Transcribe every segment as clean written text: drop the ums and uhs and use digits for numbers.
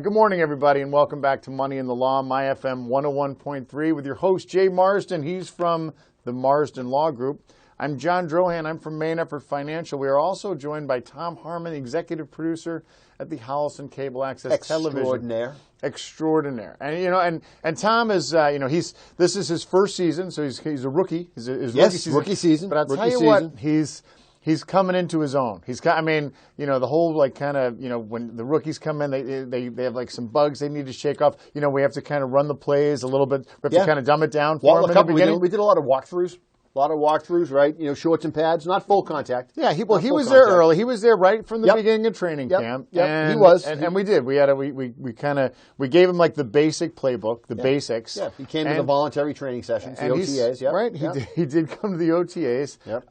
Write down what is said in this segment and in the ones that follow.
Good morning, everybody, and welcome back to Money in the Law, My FM 101.3, with your host, Jay Marsden. He's from the Marsden Law Group. I'm John Drohan. I'm from Main Effort Financial. We are also joined by Tom Harmon, executive producer at the Howelson Cable Access Television. Extraordinaire. And Tom is, this is his first season, so he's a rookie. Rookie season. But I'll tell you what, he's coming into his own. The whole when the rookies come in, they have like some bugs they need to shake off. We have to kind of run the plays a little bit. We have to kind of dumb it down for them in the beginning. We did a lot of walkthroughs. Right? Shorts and pads, not full contact. Yeah, he was there early. He was there right from the beginning of training camp. Yeah, he was. And we did. We gave him like the basic playbook, the basics. Yeah, he came to the voluntary training sessions, the OTAs. Yep. Right. He did come to the OTAs. Yep.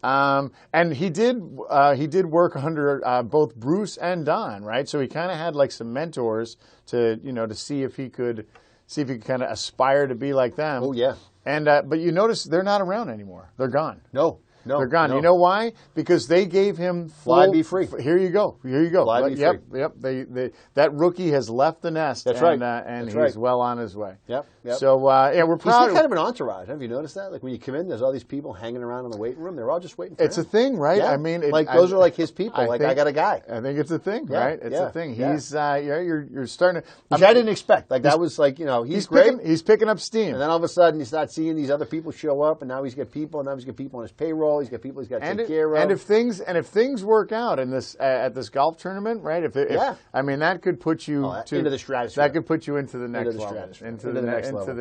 And he did work under both Bruce and Don, right? So he kind of had like some mentors to see if he could kind of aspire to be like them. Oh yeah. And but you notice they're not around anymore. They're gone. No, they're gone. No. You know why? Because they gave him fly, be free. Here you go. Fly, be free. Yep. That rookie has left the nest. That's right. And he's well on his way. Yep. So we're proud. He's kind of an entourage. Have you noticed that? Like when you come in, there's all these people hanging around in the waiting room. They're all just waiting for him. It's a thing, right? Yeah. I mean, those are like his people. I got a guy. I think it's a thing, right? It's a thing. Yeah. He's you're starting to. Which I didn't expect. Like that was like he's great. He's picking up steam. And then all of a sudden you start seeing these other people show up, and now he's got people, and now he's got people on his payroll. He's got people he's got to take care of. And if things work out in this at this golf tournament, right? That could put you into the stratosphere. That could put you into the next level. Into the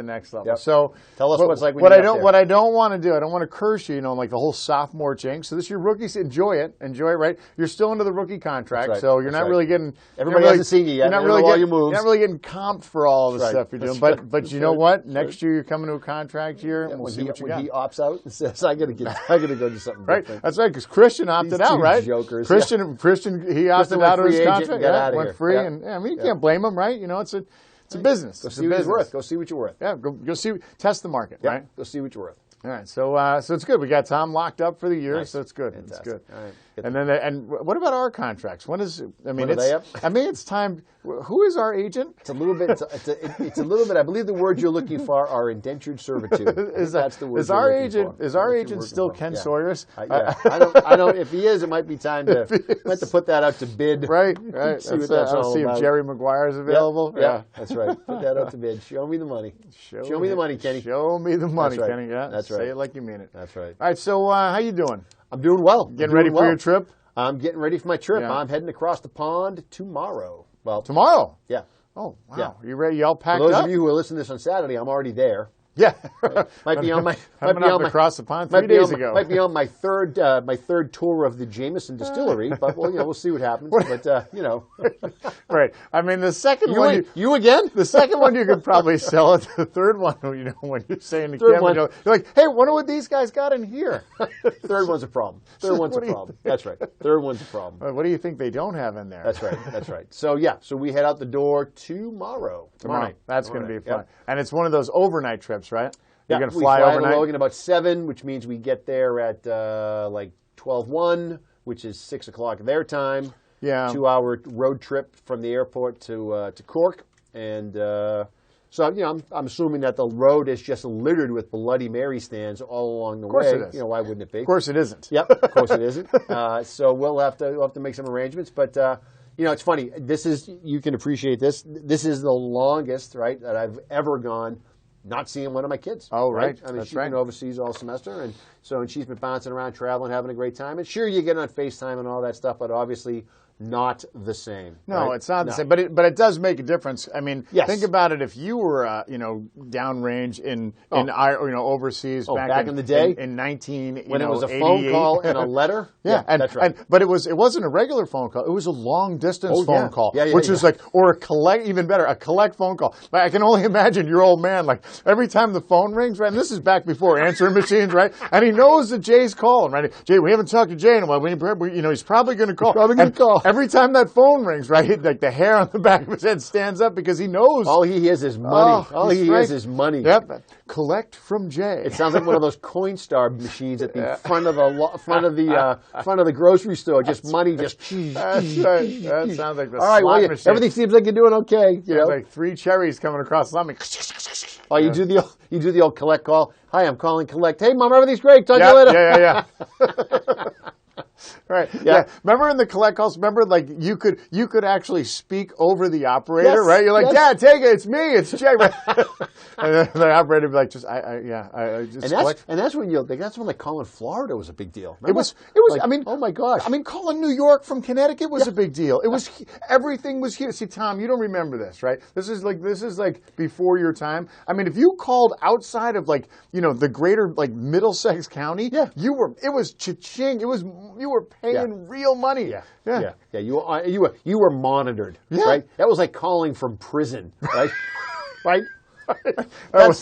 next level. Yep. So tell us what it's like when what I don't want to do. I don't want to curse you. Like the whole sophomore jinx. So this is your rookie. Enjoy it, right? You're still under the rookie contract, so you're not really getting. Everybody hasn't seen you yet. You're not really getting comped for all of the stuff you're doing. But you know what? Next year you're coming to a contract year. And we'll see what you got. When he opts out and says, "I got to go do something right." different. That's right, because Christian opted out, right? Jokers. Christian, he opted out of his contract. Went free, and you can't blame him, right? It's a business. Go see what you're worth. Go see what you're worth. Yeah, go see, test the market, right? Go see what you're worth. All right, so it's good. We got Tom locked up for the year, nice. So it's good. Fantastic. It's good. All right. And what about our contracts? When is? Are they up? It's time. Who is our agent? It's a little bit. It's a little bit. I believe the word you're looking for are indentured servitude. That's the word. Is our agent still Ken Sawyers? Yeah. I don't. If he is, it might be time to put that out to bid. Right. See what that's all see about. if Jerry Maguire is available. Yeah, that's right. Put that out to bid. Show me the money. Show me the money, Kenny. Show me the money, that's right. Kenny. Yeah, that's right. Say it like you mean it. That's right. All right. So how you doing? I'm doing well. Getting ready for your trip? I'm getting ready for my trip. Yeah. I'm heading across the pond tomorrow. Well, tomorrow? Yeah. Oh, wow. Yeah. You ready? You all packed up? For those up? of you who are listening to this on Saturday, I'm already there. Yeah. Might be on my across the pond 3 days ago. Might be on my third tour of the Jameson distillery, but we'll see what happens. But right. I mean, the second one you again? The second one you could probably sell it. The third one, when you're saying the camera, you're like, hey, wonder what these guys got in here. Third one's a problem. Third one's a problem. That's right. Third one's a problem. What do you think they don't have in there? That's right. So so we head out the door tomorrow. That's going to be fun. Yep. And it's one of those overnight trips, right? You're going to fly overnight? To Logan about 7, which means we get there at like 12:01, which is 6 o'clock their time. Yeah. 2-hour road trip from the airport to Cork. And so, I'm assuming that the road is just littered with Bloody Mary stands all along the way. Of course it is. Why wouldn't it be? Of course it isn't. Yep, of course it isn't. So we'll have to make some arrangements. But, it's funny. You can appreciate this. This is the longest, right, that I've ever gone not seeing one of my kids. Oh, right. I mean, she's been overseas all semester, and she's been bouncing around, traveling, having a great time. And sure, you get on FaceTime and all that stuff, but obviously not the same. No, right? It's not the same. But it does make a difference. I mean, yes. Think about it. If you were downrange in overseas back in the day in 19 when it was a phone call and a letter. That's right. But it wasn't a regular phone call. It was a long distance phone call, which is or a collect, even better, a collect phone call. I can only imagine your old man, like every time the phone rings, right? And this is back before answering machines, right? And he knows that Jay's calling, right? Jay, we haven't talked to Jay in a while. He's probably going to call. every time that phone rings, right, like the hair on the back of his head stands up because he knows. All he hears is money. Oh, All he hears is money. Yep. Collect from Jay. It sounds like one of those Coinstar machines at the front of the grocery store. Just money, just. That's right. That sounds like the all right, slot machine. everything seems like you're doing okay. You know? Like 3 cherries coming across the line. Oh, you do the old collect call. Hi, I'm calling collect. Hey, Mom, everything's great. Talk to you later. Yeah. Right. Yeah. Remember in the collect calls? Remember, like you could actually speak over the operator, Yes, right? You're like, yes. Dad, take it. It's me. It's Jay. Right? And then the operator would be like, just, I just collect. And that's when that's when like calling Florida was a big deal. It Remember? was. Like, I mean, oh my gosh. I mean, calling New York from Connecticut was a big deal. It was everything was here. See, Tom, you don't remember this, right? This is like before your time. I mean, if you called outside of like the greater like Middlesex County, it was cha-ching. You were paying real money. Yeah. You were monitored, right? That was like calling from prison, right? Right.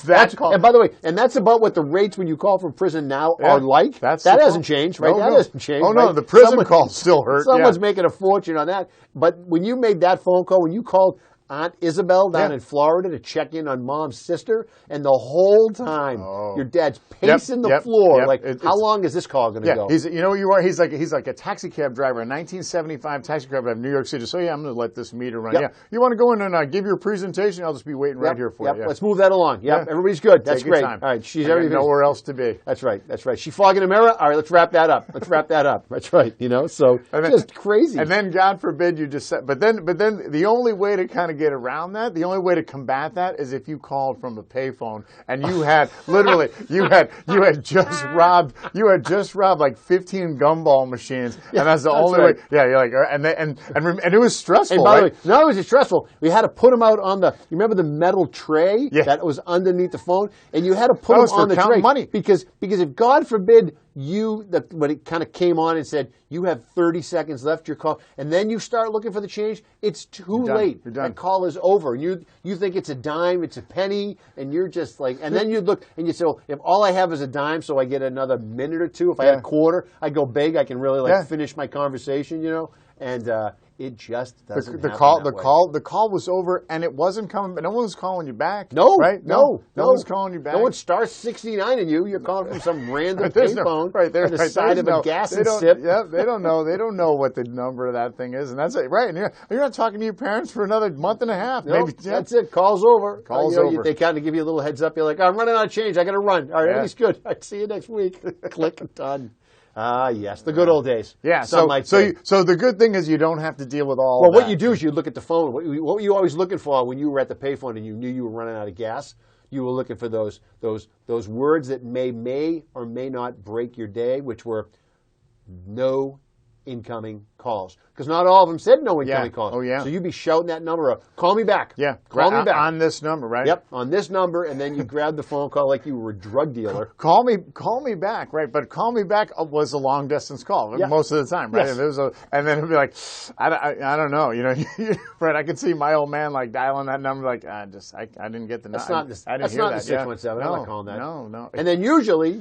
That call. And by the way, that's about what the rates when you call from prison now are like. That hasn't changed, right? That hasn't changed. Oh no, right? the prison calls still hurt. Someone's making a fortune on that. But when you made that phone call, when you called Aunt Isabel down in Florida to check in on Mom's sister, and the whole time your dad's pacing the floor, like, how long is this call going to go? He's, you know what you are? He's like a taxi cab driver, a 1975 taxi cab driver in New York City. So I'm going to let this meter run. Yeah, you want to go in and give your presentation? I'll just be waiting right here for you. Let's move that along. Everybody's good. That's great. All right, she's nowhere else to be. That's right. She's fogging a mirror. All right, let's wrap that up. That's right. So just crazy. And then God forbid you just said, but then the only way to kind of get around that. The only way to combat that is if you called from a payphone and you had literally you had just robbed like 15 gumball machines, and that's the only way. Yeah, you're like, and it was stressful. And by the way, not only was it stressful, we had to put them out on the. You remember the metal tray that was underneath the phone, and you had to put them on the tray money because if God forbid when it kind of came on and said you have 30 seconds left your call, and then you start looking for the change, it's too late. You're done. That call is over, and you think it's a dime, it's a penny, and you're just like, and then you look and you say, well, if all I have is a dime, so I get another minute or two. If I had a quarter, I go big. I can really finish my conversation, and. It just doesn't the call was over, and it wasn't coming. No one was calling you back. No, right? No one's calling you back. No one stars 69 in you. You're calling from some random payphone on the side of a gas and sip. Yeah, they don't know. They don't know what the number of that thing is, and that's it. Right? And you're not talking to your parents for another month and a half. Nope, maybe. That's it. Call's over. Call's over. They kind of give you a little heads up. You're like, I'm running out of change. I got to run. All right, everything's good. I'll see you next week. Click, done. Yes, the good old days. Yeah, so the good thing is you don't have to deal with all that. Well, what you do is you look at the phone. What were you always looking for when you were at the payphone and you knew you were running out of gas? You were looking for those words that may or may not break your day, which were no incoming calls. Because not all of them said no incoming calls. Oh, yeah. So you'd be shouting that number up. Call me back. Yeah. Call me back. On this number, right? Yep, on this number, and then you grab the phone call like you were a drug dealer. Call me back, right? But call me back was a long distance call most of the time, right? Yes. And then it'd be like, I don't know, Fred, I could see my old man like dialing that number, like I didn't get the number. That's not the 617. I'm not calling that. No. And then usually,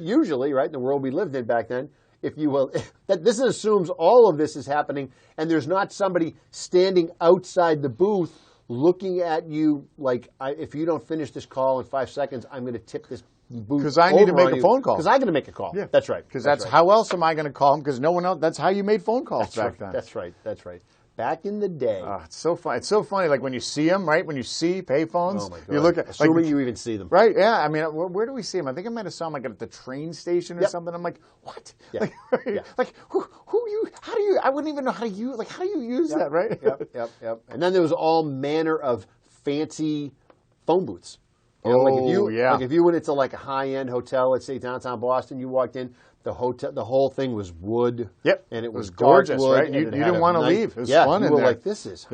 right, in the world we lived in back then, if you will, that this assumes all of this is happening, and there's not somebody standing outside the booth looking at you like, if you don't finish this call in 5 seconds, I'm going to tip this booth because I need to make a phone call. Because I'm going to make a call. Yeah, that's right. Because that's how else am I going to call him? Because no one else. That's how you made phone calls back then. That's right. Back in the day. It's so funny. It's so funny. Like when you see them, right? When you see payphones, oh my God. You look at assuming you even see them, right? Yeah. I mean, where do we see them? I think I might have saw them like at the train station or something. I'm like, what? Yeah. Like who you? How do you? I wouldn't even know how to use. Like how do you use that? Right? Yep. And then there was all manner of fancy phone booths. Like if you went into like a high-end hotel, let's say downtown Boston, you walked in, the whole thing was wood. Yep. And it was gorgeous, wood, right? You didn't want to leave. It was fun in there. You were like, this is.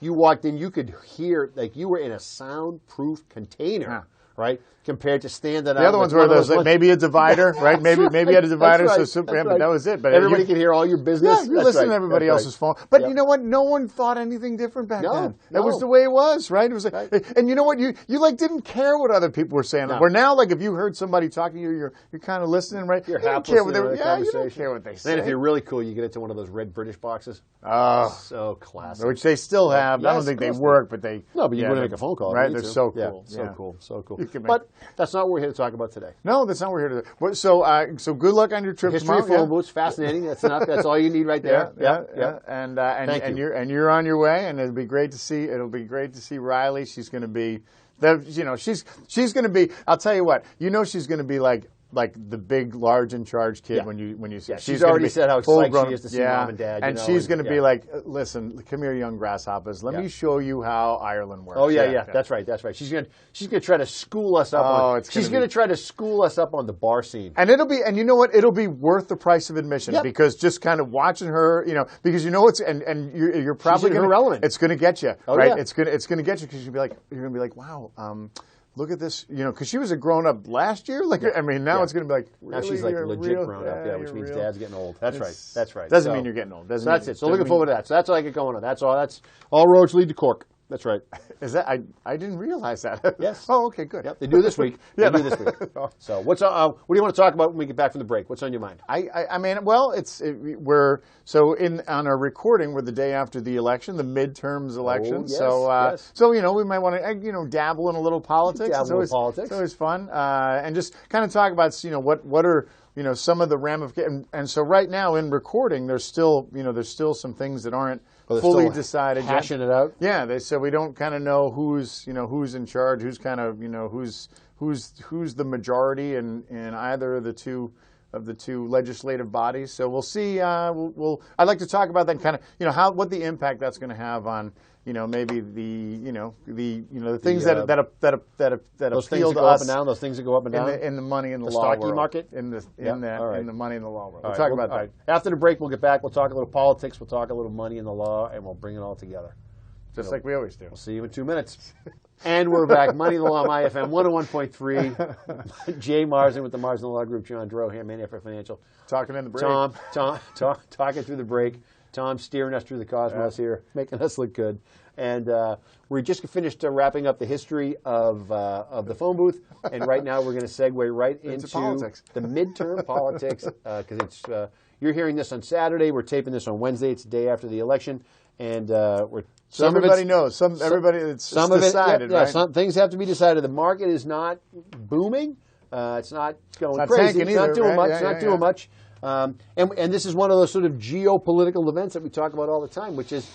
You walked in, you could hear, like you were in a soundproof container, right? Compared to standing out. The other ones were those, like maybe a divider, right? Maybe you had a divider, but that was it. But everybody could hear all your business. Yeah, you listen to everybody else's phone. But you know what? No one thought anything different back then. That was the way it was, right? It was like, and you know what? You like didn't care what other people were saying. No. Where now, like if you heard somebody talking to you, you're kind of listening, right? you're You don't hapless care in what a they, yeah, you conversation. don't care what they Then if say. you're really cool, you get into one of those red British boxes. Oh, So classic. which they still have. I Yes, don't think of they course work, but they. No, but you yeah, want to they- make a phone call. if Right, you need they're to. so Yeah, cool. so Yeah. cool, so cool. You can make- But that's not what we're here to talk about today. No, that's not what we're here to do. But so good luck on your trip History of tomorrow. phone booths, fascinating. That's enough. That's all you need right there. Yeah. And Thank and you. you're on your way, and it'll be great to see. It'll be great to see Riley. She's going to be, she's going to be. I'll tell you what. She's going to be like the big, large, in charge kid Yeah. when you see. Yeah, her. she's gonna already be said how full psyched grown- she is to see yeah. mom and dad, And you know, she's and- going to be yeah. like, listen, come here, young grasshoppers. Let Yeah. me show you how Ireland works. Oh yeah. That's right. She's gonna try to school us up. She's gonna try to school us up on the bar scene. And and you know what? It'll be worth the price of admission Yep. because just kind of watching her, because you're probably in her gonna, element. it's going to get you, Oh, right? yeah. It's going to get you because you're going to be like, wow, look at this, because she was a grown up last year. Like, I mean, now Yeah. it's going to be like, Now really? she's like You're legit real? grown up, which you're means real. dad's getting old. That's right. That's right. Doesn't So- mean you're getting old. So that's it. So looking forward to that. So that's all I get going on. That's all roads lead to Cork. That's right. Is that I didn't realize that. Yes. Oh, okay, good. Yep, they do this week. Yeah. They do this week. So what do you want to talk about when we get back from the break? What's on your mind? I mean, well, we're on our recording. We're the day after the election, the midterms election. yes, so yes. we might want to dabble in a little politics. Dabble It's in always politics. It's always fun, and just kind of talk about what are some of the ramifications. And so right now in recording, there's still some things that aren't they're fully still decided yet. hashing it out? Yeah, so we don't kind of know who's in charge, who's kind of who's the majority in either of the two legislative bodies. So we'll see. I'd like to talk about that kind of what the impact that's going to have on maybe the things that Those things appeal that to go up us and down. Those things that go up and down. in the money in the, The law stocky world. market? in the All right. money in the law world. All We'll right, talk about all that. right. After the break, we'll get back. We'll talk a little politics. We'll talk a little money in the law, and we'll bring it all together. Just like we always do. We'll see you in 2 minutes. And we're back. Money in the Law on IFM 101.3. Jay Marsden with the Marsden Law Group. John Drohan, Main Effort Financial. Talking in the break. Tom, talking through the break. Tom steering us through the cosmos here, making us look good. And we just finished wrapping up the history of the phone booth. And right now we're going to segue right into politics. the midterm politics because it's you're hearing this on Saturday. We're taping this on Wednesday. It's the day after the election. And So everybody knows. Everybody. It's decided, yeah, right? some things have to be decided. The market is not booming. It's not going not crazy. tanking It's not either, doing right? much. Yeah, It's not yeah, doing yeah. much. And this is one of those sort of geopolitical events that we talk about all the time, which is,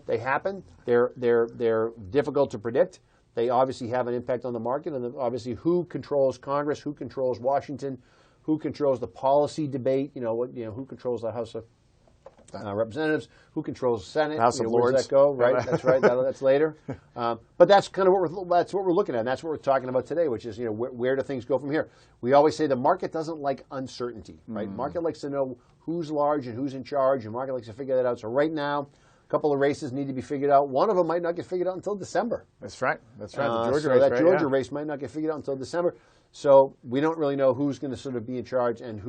they happen. They're difficult to predict. They obviously have an impact on the market, and obviously who controls Congress, who controls Washington, who controls the policy debate. Who controls the House of Representatives, who controls the Senate, House of where does Lords. that go? Right, that's right. That's later. But that's kind of what we're looking at. And that's what we're talking about today, which is where do things go from here? We always say the market doesn't like uncertainty, right? Market likes to know who's large and who's in charge, and market likes to figure that out. So right now, a couple of races need to be figured out. One of them might not get figured out until December. That's right. That's right. The Georgia So race, that right? Georgia Yeah. race might not get figured out until December. So we don't really know who's going to sort of be in charge and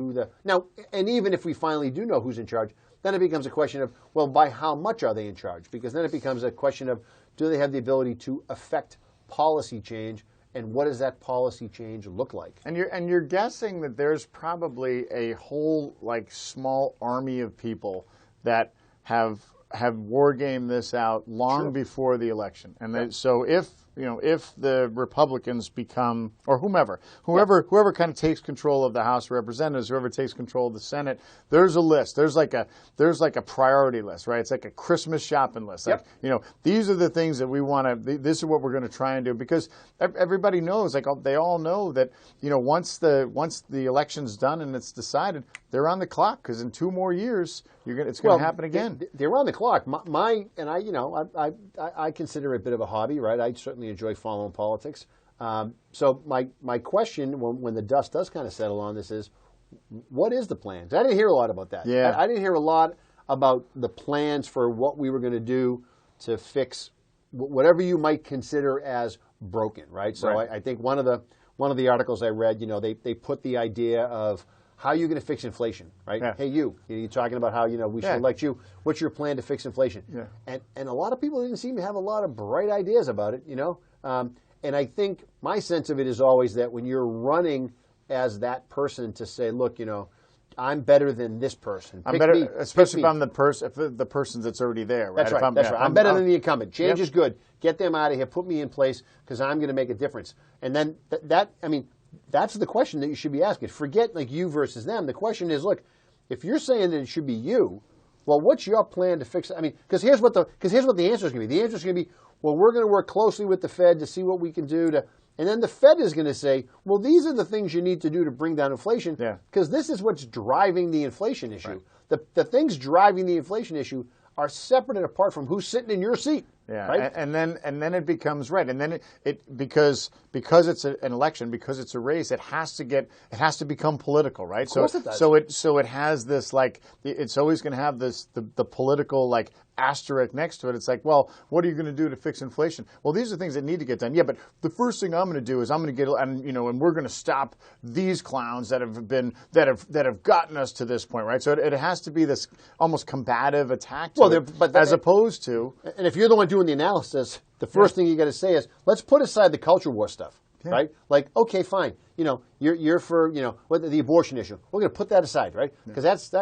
and even if we finally do know who's in charge, then it becomes a question of, well, by how much are they in charge? Because then it becomes a question of, do they have the ability to affect policy change, and what does that policy change look like? And you're guessing that there's probably a whole small army of people that have war gamed this out long Sure. before the election. And so if the Republicans become, or whoever kind of takes control of the House of Representatives, whoever takes control of the Senate, there's a list. There's like a priority list, right? It's like a Christmas shopping list. Yep. Like, these are the things that we want to. This is what we're going to try and do, because everybody knows, they all know that once the election's done and it's decided, they're on the clock, because in 2 more years it's going to happen again. They're on the clock. I consider it a bit of a hobby, right? I certainly enjoy following politics. So my question, when the dust does kind of settle on this, is, what is the plan? 'Cause I didn't hear a lot about that. Yeah. I didn't hear a lot about the plans for what we were going to do to fix whatever you might consider as broken, right? So Right. I think one of the articles I read, they put the idea of how you're going to fix inflation, right? Yeah. Hey, you're talking about how we should Yeah. elect you. What's your plan to fix inflation? Yeah. And a lot of people didn't seem to have a lot of bright ideas about it, And I think my sense of it is always that when you're running as that person to say, look, I'm better than this person. I'm Pick better, me. especially Pick if me. I'm the person that's already there, right? That's right. That's right. I'm better than the incumbent. Change is good. Get them out of here. Put me in place because I'm going to make a difference. And then that's the question that you should be asking. Forget like you versus them. The question is, look, if you're saying that it should be you, well, what's your plan to fix it? I mean, because here's what the answer is going to be. The answer is going to be, well, we're going to work closely with the Fed to see what we can do to. And then the Fed is going to say, well, these are the things you need to do to bring down inflation because this is what's driving the inflation issue. Right. The things driving the inflation issue are separate and apart from who's sitting in your seat. Yeah, right? and then it becomes right, and then it because it's an election, because it's a race, it has to become political, right? Of course it does. So it has this like it's always going to have this the political like asterisk next to it. It's like, well, what are you going to do to fix inflation? Well, these are things that need to get done. Yeah, but the first thing I'm going to do is I'm going to get and we're going to stop these clowns that have gotten us to this point, right? So it has to be this almost combative attack to it, as opposed to. And if you're the one doing the analysis, the first thing you got to say is, let's put aside the culture war stuff, right? Like, okay, fine, you're for the abortion issue. We're going to put that aside, right? Because that's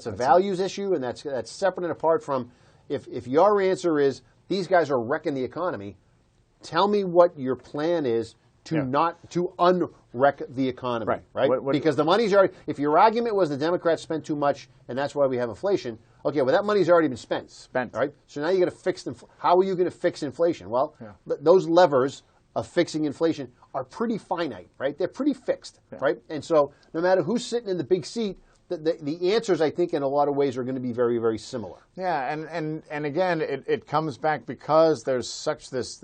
a values issue, and that's separate and apart from if your answer is these guys are wrecking the economy. Tell me what your plan is to unwreck the economy, right? Because the money's already. If your argument was the Democrats spent too much and that's why we have inflation, okay, well that money's already been spent, right? So now you got to fix how are you going to fix inflation? Well, those levers of fixing inflation are pretty finite, right? They're pretty fixed, right? And so no matter who's sitting in the big seat, the answers, I think, in a lot of ways are going to be very, very similar. Yeah, and again, it comes back because there's such this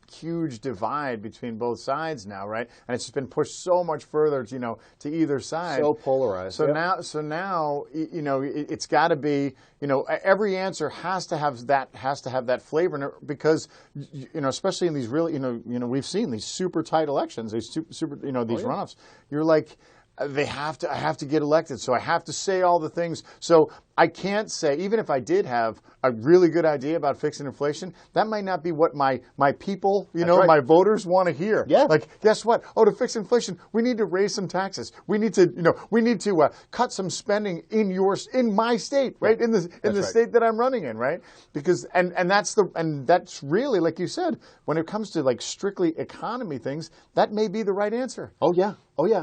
huge divide between both sides now, right? And it's just been pushed so much further, to either side. So polarized. So now, it's got to be, every answer has to have that flavor, because, especially in these really, we've seen these super tight elections, these super these runoffs. You're like, I have to get elected, so I have to say all the things. So I can't say, even if I did have a really good idea about fixing inflation, that might not be what my people, my voters want to hear. Yeah. Like, guess what? Oh, to fix inflation, we need to raise some taxes. We need to, cut some spending in my state, right? In the state that I'm running in, right? Because and that's really, like you said, when it comes to like strictly economy things, that may be the right answer. Oh yeah.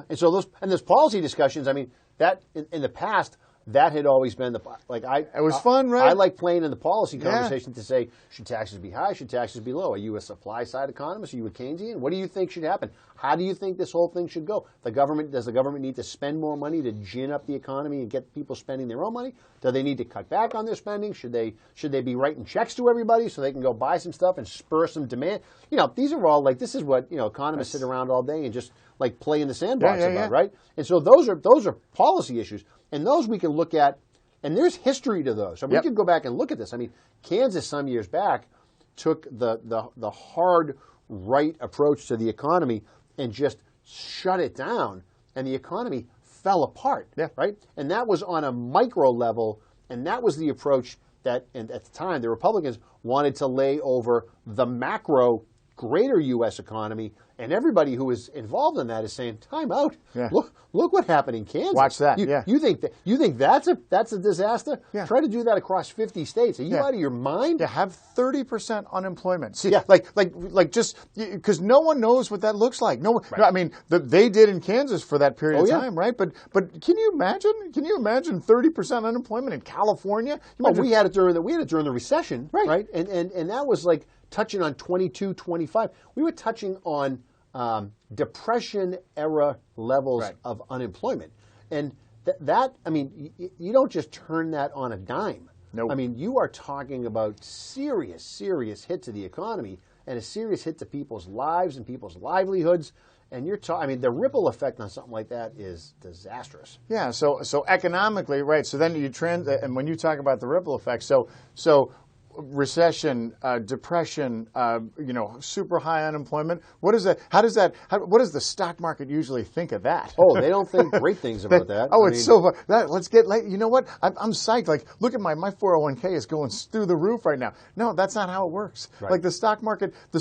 And so those policy discussions, I mean, that in the past, that had always been it was fun, right? I like playing in the policy conversation to say, should taxes be high? Should taxes be low? Are you a supply side economist? Are you a Keynesian? What do you think should happen? How do you think this whole thing should go? Does the government need to spend more money to gin up the economy and get people spending their own money? Do they need to cut back on their spending? Should they be writing checks to everybody so they can go buy some stuff and spur some demand? These are all this is what economists sit around all day and just play in the sandbox about, right? And so those are policy issues. And those we can look at, and there's history to those. So we can go back and look at this. I mean, Kansas some years back took the hard right approach to the economy and just shut it down, and the economy fell apart, right? And that was on a micro level, and that was the approach that, and at the time, the Republicans wanted to lay over the macro greater U.S. economy, and everybody who is involved in that is saying, "Time out! Yeah. Look what happened in Kansas. Watch that! You think that's a disaster? Yeah. Try to do that across 50 states. Are you out of your mind? To have 30% unemployment. See, Yeah. like just because no one knows what that looks like. No, I mean, they did in Kansas for that period of time, right? But can you imagine? Can you imagine 30% unemployment in California? We had it during the recession, right? And that was touching on 22, 25. We were touching on Depression-era levels of unemployment. And you don't just turn that on a dime. Nope. I mean, you are talking about serious hit to the economy and a serious hit to people's lives and people's livelihoods. And the ripple effect on something like that is disastrous. Yeah, so economically, right, so then and when you talk about the ripple effect, so recession, depression, super high unemployment. What is that? What does the stock market usually think of that? Oh, they don't think great things about that. Let's get, you know what? I'm psyched. Like, look at my 401k is going through the roof right now. No, that's not how it works. Right. Like the stock market, when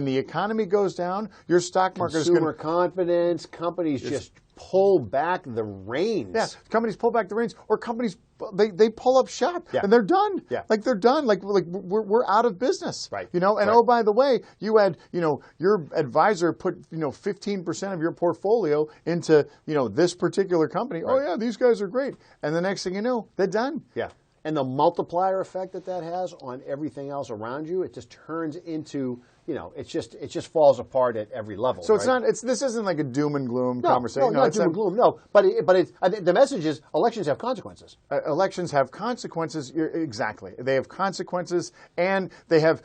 the economy goes down, your stock market is going to... Consumer confidence, companies just pull back the reins. Yeah, companies pull back the reins, or companies they pull up shop Yeah. and they're done. Yeah. Like they're done. Like we're out of business. Right. And Right. oh, by the way, you had your advisor put 15% of your portfolio into this particular company. Right. Oh yeah, these guys are great. And the next thing you know, they're done. Yeah. And the multiplier effect that has on everything else around you, it just turns into, it just falls apart at every level. So it's right? not. This isn't like a doom and gloom conversation. No, not doom and gloom. No, but I think the message is elections have consequences. Elections have consequences. Exactly, they have consequences, and they have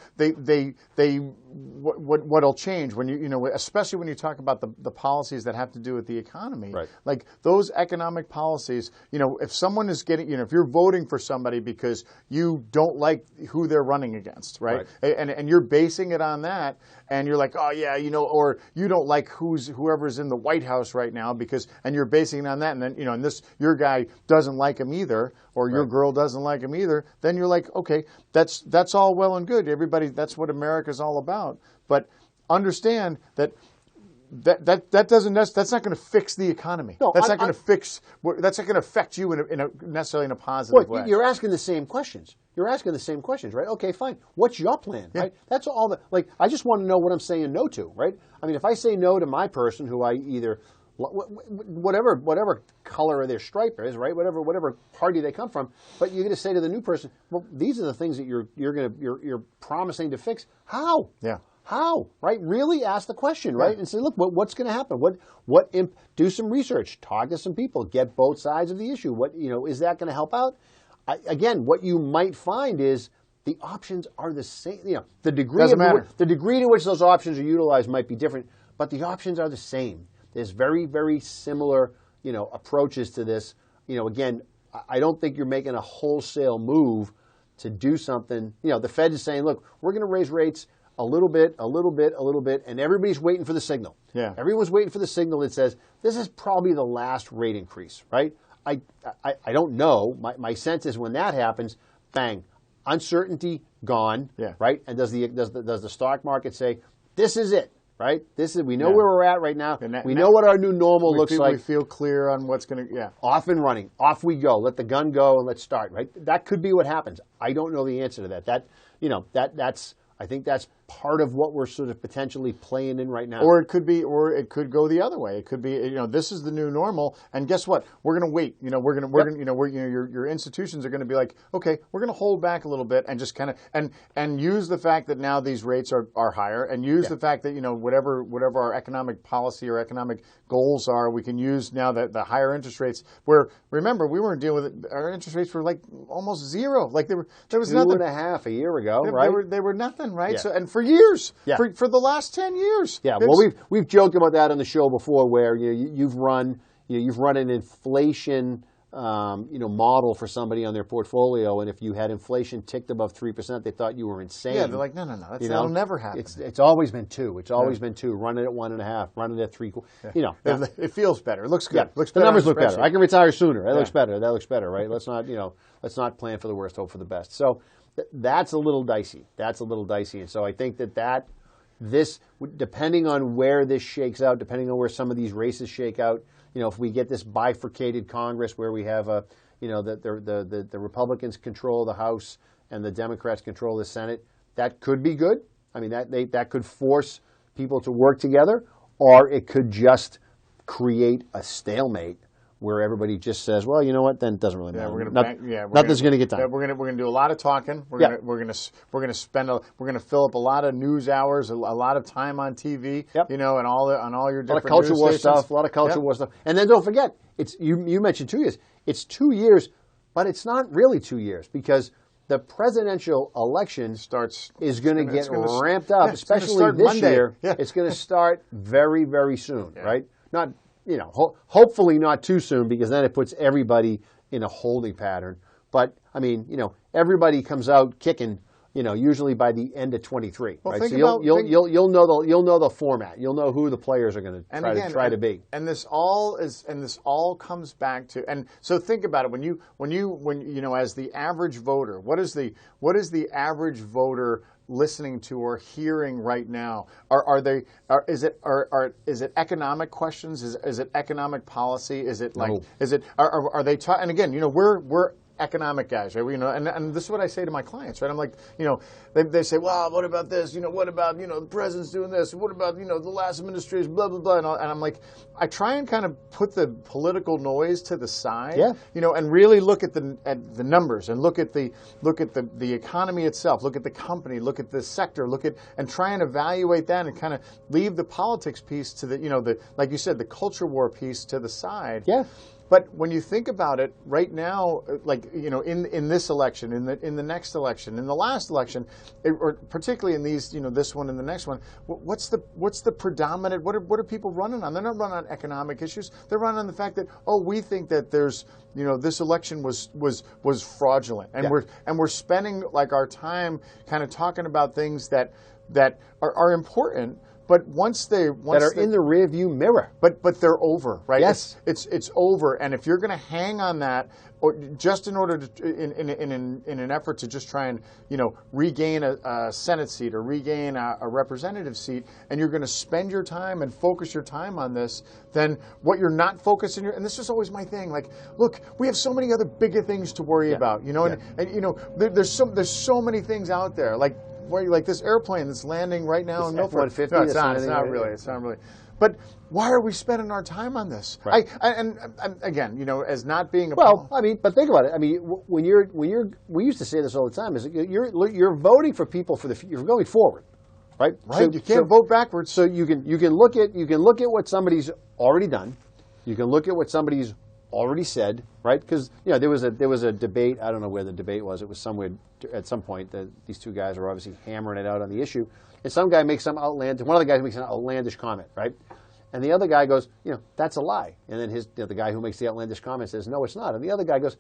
what'll change when especially when you talk about the policies that have to do with the economy. Right. Like those economic policies. If someone is getting, if you're voting for somebody because you don't like who they're running against, right? And you're basing it on that, and you're like, oh yeah, or you don't like whoever's in the White House right now and you're basing it on that, and then and your guy doesn't like him either, or your girl doesn't like him either, then you're like, okay, that's all well and good. Everybody, that's what America's all about. But understand that's not going to fix the economy. No, that's not going to affect you necessarily in a positive way. You're asking the same questions. Right? Okay, fine. What's your plan? Yeah. Right? That's all. I just want to know what I'm saying no to. Right? I mean, if I say no to my person, who I either whatever color of their stripe is, right? Whatever party they come from, but you're going to say to the new person, well, these are the things that you're promising to fix. How? Yeah. How? Right? Really ask the question, right? Yeah. And say, look, what's going to happen? Do some research, talk to some people, get both sides of the issue. Is that going to help out? Again, what you might find is the options are the same. The degree to which those options are utilized might be different, but the options are the same. There's very, very similar, approaches to this. Again, I don't think you're making a wholesale move to do something. The Fed is saying, look, we're going to raise rates a little bit, and everybody's waiting for the signal. Yeah. Everyone's waiting for the signal that says this is probably the last rate increase, right? I don't know. My sense is when that happens, bang, uncertainty gone, Yeah. right? And does the stock market say this is it, right? We know where we're at right now. We know what our new normal looks like. We feel clear on what's going to Off and running, off we go. Let the gun go and let's start. Right? That could be what happens. I don't know the answer to that. I think that's part of what we're sort of potentially playing in right now. Or it could go the other way. It could be, this is the new normal, and guess what? We're going to wait. Your institutions are going to be like, okay, we're going to hold back a little bit and just kind of and use the fact that now these rates are higher, and use the fact that whatever our economic policy or economic goals are, we can use now that the higher interest rates. Where remember we weren't dealing with it, our interest rates were like almost zero. Like there was nothing. 2.5 a year ago, right? They were nothing, right? Yeah. So and for years, Yeah. for the last 10 years. Yeah, well, we've joked about that on the show before, where you've run an inflation model for somebody on their portfolio, and if you had inflation ticked above 3%, they thought you were insane. Yeah, they're like, no, that'll never happen. It's always been 2. It's always been 2. Run it at 1.5. Run it at 3. It feels better. It looks good. Yeah, the numbers look better. I can retire sooner. That looks better. That looks better, right? Let's not plan for the worst, hope for the best. So that's a little dicey. And so I think that this, depending on where this shakes out, depending on where some of these races shake out, if we get this bifurcated Congress where we have the Republicans control the House and the Democrats control the Senate, that could be good. I mean, that could force people to work together, or it could just create a stalemate where everybody just says, well, you know what, then it doesn't really matter. Nothing's going to get done. We're going to do a lot of talking. We're going to fill up a lot of news hours, a lot of time on TV. Yep. And all your different a lot of culture war news stuff. stations. A lot of culture war stuff. And then don't forget, it's you mentioned 2 years. It's 2 years, but it's not really 2 years, because the presidential election is going to get ramped up, especially this Monday. year. Yeah. It's going to start very, very soon, right? Not hopefully not too soon, because then it puts everybody in a holding pattern. But I mean, everybody comes out kicking. Usually by the end of 23, Well, right? think So about- you'll know the format. You'll know who the players are going to try to be. And this all comes back to, and so think about it when you as the average voter, what is the average voter listening to or hearing right now? Is it economic questions? Is it economic policy? Is it like No. are they talking? And again, we're economic guys, right? And this is what I say to my clients, right? I'm like, they say, well, what about this? What about, the president's doing this? What about, the last administration, blah, blah, blah. And I'm like, I try and kind of put the political noise to the side, and really look at the numbers and look at the economy itself, look at the company, look at the sector, and try and evaluate that and kind of leave the politics piece to the like you said, the culture war piece to the side. Yeah. But when you think about it, right now, like in this election, in the next election, in the last election, or particularly in these, this one and the next one, what's the predominant? What are people running on? They're not running on economic issues. They're running on the fact that we think that there's this election was fraudulent, and we're spending like our time kind of talking about things that are important. But once they in the rearview mirror. But they're over, right? Yes, it's over. And if you're going to hang on that, or just in order to in an effort to just try and regain a Senate seat or regain a representative seat, and you're going to spend your time and focus your time on this, then what you're not focusing and this is always my thing. Like, look, we have so many other bigger things to worry about, and there's so many things out there, like this airplane that's landing right now in Milford. F-150. No, it's not really. But why are we spending our time on this? Right. And again, as not being a but think about it. I mean, when you're we used to say this all the time, is you're voting for people you're going forward, right? Right. So, you can't vote backwards. So you can look at what somebody's already done. You can look at what somebody's already said, right? Because there was a debate. I don't know where the debate was. It was somewhere at some point that these two guys are obviously hammering it out on the issue, and one of the guys makes an outlandish comment, right? And the other guy goes, that's a lie. And then the guy who makes the outlandish comment says, no, it's not. And the other guy goes,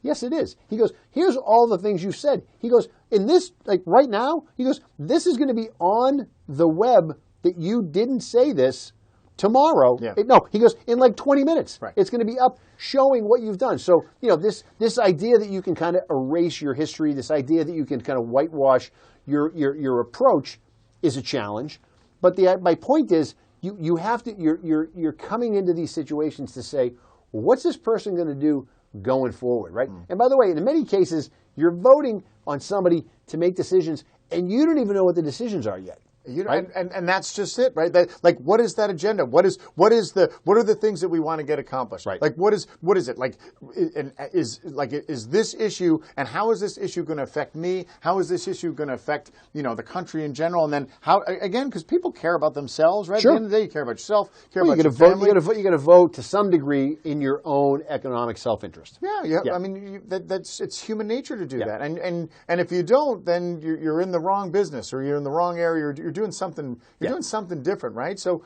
yes, it is. He goes, here's all the things you've said. He goes, in this, like right now, he goes, this is going to be on the web that you didn't say this tomorrow. Yeah. He goes, in like 20 minutes. Right. It's going to be up showing what you've done. So, this idea that you can kind of erase your history, this idea that you can kind of whitewash your approach is a challenge. But my point is, you have to, you're coming into these situations to say, what's this person going to do going forward, right? And by the way, in many cases, you're voting on somebody to make decisions, and you don't even know what the decisions are yet. Right? And that's just it, right? What is that agenda? What are the things that we want to get accomplished? Right. Like what is it? Like is this issue, and how is this issue going to affect me? How is this issue going to affect the country in general? And then how, again, because people care about themselves, right? Sure. At the end of the day, you care about yourself, care about your vote. family. You got to vote to some degree in your own economic self-interest. Yeah. I mean, it's human nature to do that. And if you don't, then you're in the wrong business, or you're in the wrong area, or you're doing something. Doing something different, right? So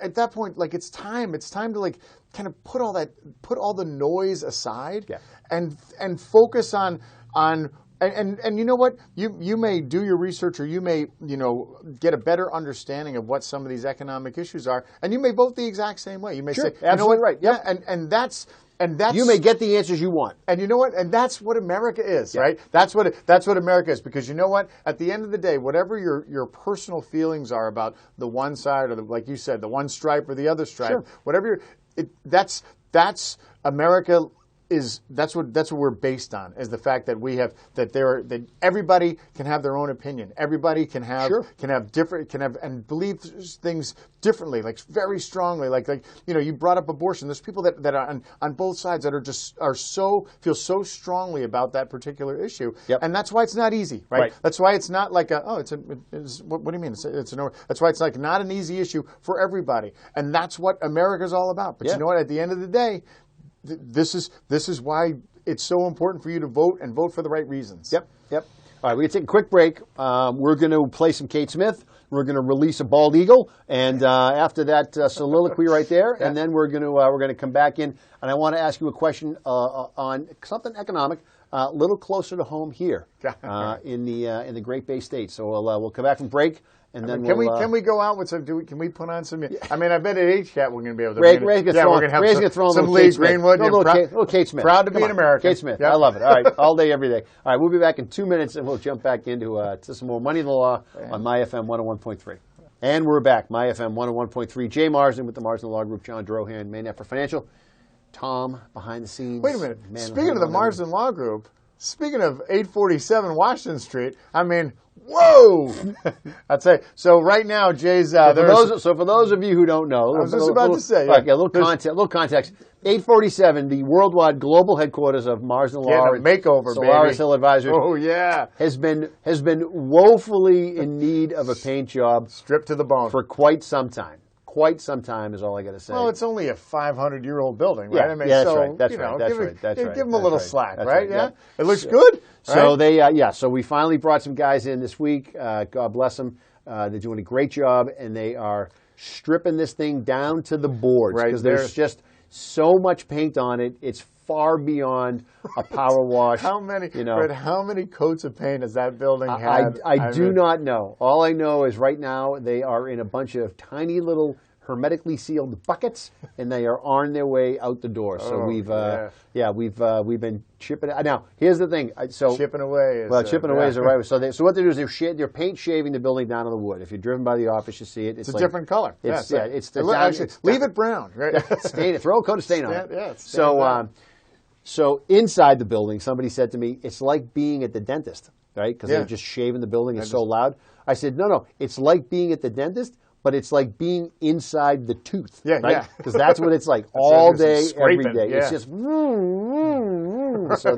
at that point, like it's time to like kind of put all the noise aside, and focus on. And you know what? You may do your research, or you may get a better understanding of what some of these economic issues are, and you may vote the exact same way. You may say, absolutely right. Yeah, and that's you may get the answers you want. And you know what? And that's what America is, right? That's what America is. Because you know what? At the end of the day, whatever your personal feelings are about the one side, or like you said, the one stripe or the other stripe, whatever that's America. That's what we're based on, is the fact that we have that everybody can have their own opinion. Everybody can have and believe things differently, like very strongly. Like you brought up abortion. There's people that are on both sides that feel so strongly about that particular issue, and that's why it's not easy, right? That's why it's not like what do you mean? That's why it's like not an easy issue for everybody, and that's what America's all about. But you know what? At the end of the day, this is why it's so important for you to vote, and vote for the right reasons. Yep. All right, we're going to take a quick break. We're going to play some Kate Smith. We're going to release a bald eagle, and after that soliloquy right there, and then we're going to come back in, and I want to ask you a question on something economic. a little closer to home here in the Great Bay State. So we'll come back from break. And then can we go out with some? Can we put on some? I mean, I bet at HCAT we're going to be able to. Ray's going to throw some Lee Greenwood. Little Kate Smith. Proud to be an American. Kate Smith. Yep. I love it. All right, all day, every day. All right, we'll be back in 2 minutes, and we'll jump back into to some more Money in the Law on My FM 101.3. And we're back, My FM 101.3. Jay Marsden with the Marsden Law Group. John Drohan, Main Effort Financial. Tom behind the scenes. Wait a minute. Speaking of the Marsden Law Group, speaking of 847 Washington Street, I mean. Whoa! I'd say so. Right now, Jay's. So for those of you who don't know, I was just about to say. Yeah. Okay, a little context. 847, the worldwide global headquarters of Marsden Law, makeover, Solaris Hill Advisors. Oh yeah, has been woefully in need of a paint job, stripped to the bone, for quite some time. Quite some time is all I got to say. Well, it's only a 500-year-old building, right? Yeah, I mean, that's so, right. That's you know, right. Give them a little slack, right? Yeah, it looks good. So so we finally brought some guys in this week. God bless them. They're doing a great job, and they are stripping this thing down to the boards because there's just so much paint on it. It's far beyond a power wash. How many coats of paint has that building had? I do not know. All I know is right now they are in a bunch of tiny little hermetically sealed buckets, and they are on their way out the door. So we've been chipping it. Now, here's the thing. Chipping away. Chipping away is the right way. So what they do is they're paint shaving the building down on the wood. If you're driven by the office, you see it. It's a different color. Leave it brown. Right? Throw a coat of stain on it. Yeah. So inside the building, somebody said to me, it's like being at the dentist, right? Because they're just shaving the building. It's so loud. I said, no. It's like being at the dentist, but it's like being inside the tooth, right? Because that's what it's like all day, every day. Yeah. It's just, so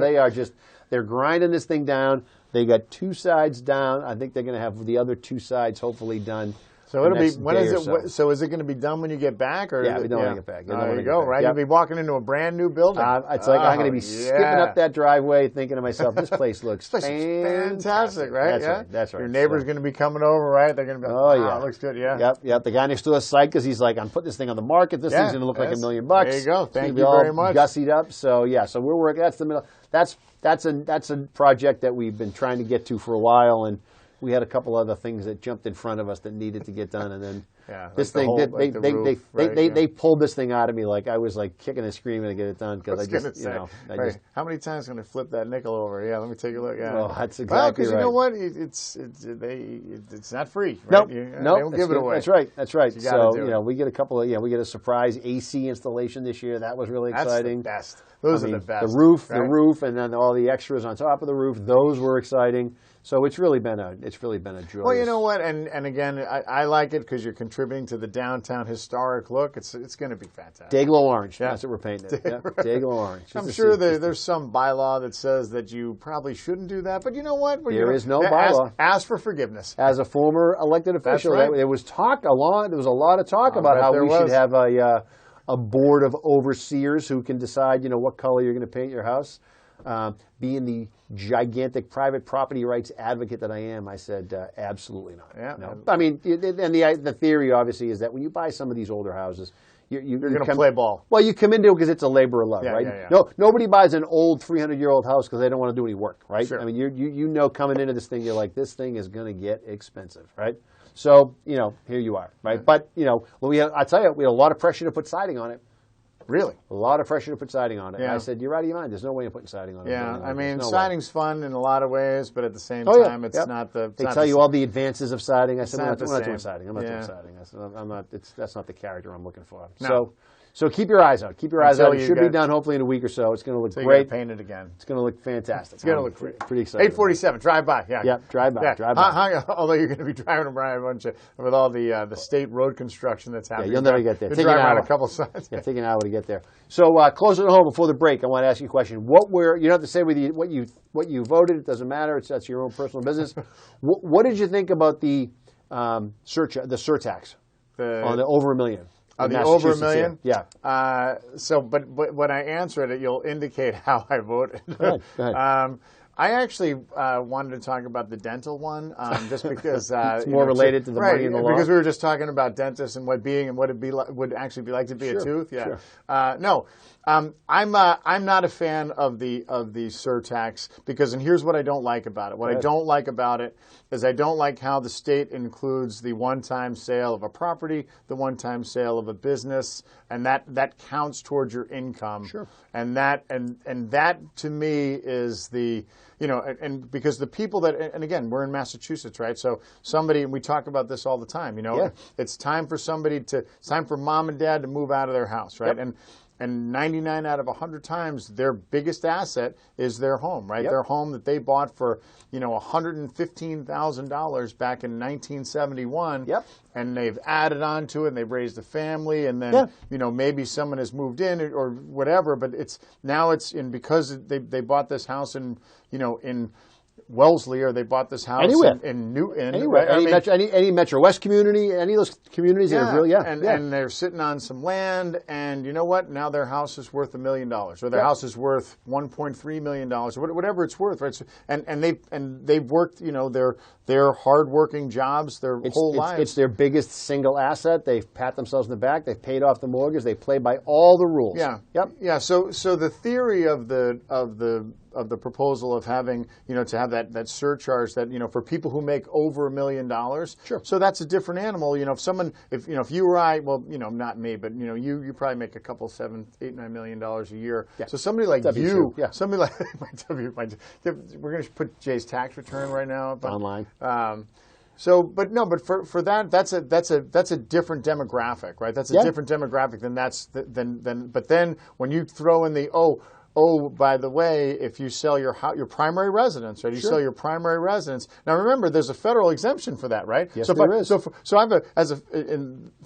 they're grinding this thing down. They got two sides down. I think they're going to have the other two sides hopefully done. So it'll be, when is it? So is it going to be done when you get back? Or yeah, we don't want to get back. There you go, right? You'll be walking into a brand new building. It's like I'm going to be skipping up that driveway thinking to myself, this place looks fantastic, right? That's right. Your neighbor's going to be coming over, right? They're going to be like, it looks good, Yep. The guy next to us psyched because he's like, I'm putting this thing on the market. This thing's going to look like $1 million. There you go. Thank you very much. Gussied up. So we're working. That's the middle. That's a project that we've been trying to get to for a while, and we had a couple other things that jumped in front of us that needed to get done, and then this thing they pulled this thing out of me like I was like kicking and screaming to get it done because how many times can I flip that nickel over? Yeah, let me take a look. Yeah, well, that's exactly right. Because you know what, it's not free. Nope, They don't give it away. That's right. So we get a couple of we get a surprise AC installation this year. That was really exciting. That's the best. Those are the best. The roof, and then all the extras on top of the roof. Those were exciting. So it's really been a joy. Well, you know what, and again, I like it because you're contributing to the downtown historic look. It's going to be fantastic. Dayglow orange. Yeah. That's what we're painting it. Dayglow orange. I'm sure there's some bylaw that says that you probably shouldn't do that, but you know what? There is no bylaw. Ask for forgiveness. As a former elected official, there was a lot of talk about how we should have a board of overseers who can decide, what color you're going to paint your house. Being the gigantic private property rights advocate that I am, I said absolutely not. Yeah. No. I mean, and the theory obviously is that when you buy some of these older houses, you're going to play ball. Well, you come into it because it's a labor of love, right? Yeah. No, nobody buys an old 300-year-old house because they don't want to do any work, right? Sure. I mean, you know coming into this thing, you're like, this thing is going to get expensive, right? So here you are, right? Yeah. But I tell you, we had a lot of pressure to put siding on it. Really? A lot of pressure to put siding on it. Yeah. I said, you're out of your mind. There's no way of putting siding on it. Yeah, I mean, siding's fun in a lot of ways, but at the same time, it's not the... They tell you all the advances of siding. I said, we're not doing siding. I'm not doing siding. I said, that's not the character I'm looking for. No. So keep your eyes out. Keep your eyes out. It should be done hopefully in a week or so. It's going to look great. Paint it again. It's going to look fantastic. It's going to look pretty exciting. 847, drive by. Yeah. Yep, drive by. Yeah. Drive by. Although you're going to be driving around a bunch with all the state road construction that's happening. Yeah, you'll never get there. Take an hour. A couple sides. Yeah, take an hour to get there. So closer to home before the break, I want to ask you a question. You don't have to say what you voted. It doesn't matter. That's your own personal business. What did you think about the surtax on the over $1 million? The over $1 million? Yeah. But when I answer it, you'll indicate how I voted. Go ahead. I actually wanted to talk about the dental one, just because it's more related to the money in the law. Because we were just talking about dentists and what it would actually be like to be a tooth. Yeah. Sure. No, I'm not a fan of the surtax because, and here's what I don't like about it. What I don't like about it is I don't like how the state includes the one-time sale of a property, the one-time sale of a business, and that counts towards your income. Sure. And that to me is the, and because the people that, and again, we're in Massachusetts, right? So somebody, and we talk about this all the time, it's time for it's time for mom and dad to move out of their house, right? Yep. And 99 out of 100 times, their biggest asset is their home, right? Yep. Their home that they bought for, $115,000 back in 1971. Yep. And they've added on to it, and they've raised a family, and then, maybe someone has moved in or whatever, but because they bought this house in Wellesley, or they bought this house in Newton. Anywhere. Right? Any Metro West community, any of those communities that are really, and they're sitting on some land, and you know what? Now their house is worth $1 million, or their house is worth $1.3 million, or whatever it's worth, right? So, and they've worked, their hardworking jobs their whole lives. It's their biggest single asset. They pat themselves in the back. They've paid off the mortgage. They play by all the rules. Yeah. Yep. Yeah. So the theory of the proposal of having, to have that surcharge that, for people who make over $1 million. Sure. So that's a different animal. If you or I, well, not me, but, you probably make a couple $7, $8, $9 million a year. Yeah. So somebody like W2, you, somebody like we're going to put Jay's tax return right now up online. But for that, that's a different demographic, right? That's a different demographic than but then when you throw in the by the way, if you sell your primary residence, right? You sell your primary residence. Now remember, there's a federal exemption for that, right? Yes, there is. So I have